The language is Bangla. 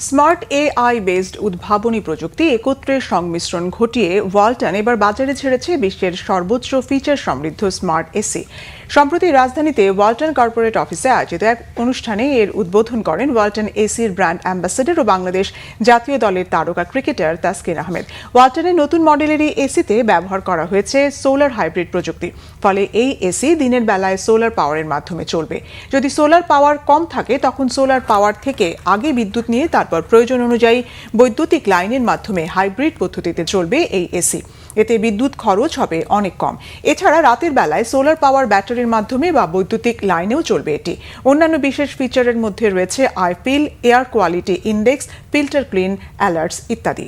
স্মার্ট এআই বেসড উদ্ভাবনী প্রযুক্তি একত্রের সংমিশ্রণ ঘটিয়ে ওয়ালটন এবার বাজারে ছেড়েছে বিশ্বের সর্বোচ্চ ফিচার সমৃদ্ধ স্মার্ট এসি। সম্প্রতি রাজধানীতে ওয়ালটন কর্পোরেট অফিসে আয়োজিত এক অনুষ্ঠানে এর উদ্বোধন করেন ওয়ালটন এসির ব্র্যান্ড অ্যাম্বাসেডর ও বাংলাদেশ জাতীয় দলের তারকা ক্রিকেটার তাসকিন আহমেদ। ওয়ালটনের নতুন মডেলের এই এসিতে ব্যবহার করা হয়েছে সোলার হাইব্রিড প্রযুক্তি। ফলে এই এসি দিনের বেলায় সোলার পাওয়ারের মাধ্যমে চলবে। যদি সোলার পাওয়ার কম থাকে তখন সোলার পাওয়ার থেকে আগে বিদ্যুৎ নিয়ে তারপর প্রয়োজন অনুযায়ী বৈদ্যুতিক লাইনের মাধ্যমে হাইব্রিড পদ্ধতিতে চলবে এই এসি। এতে বিদ্যুৎ খরচ হবে অনেক কম। এছাড়া রাতের বেলায় সোলার পাওয়ার ব্যাটারির মাধ্যমে বা বৈদ্যুতিক লাইনেও চলবে এটি। অন্যান্য বিশেষ ফিচারের মধ্যে রয়েছে আই ফিল, air quality index, filter clean alerts ইত্যাদি।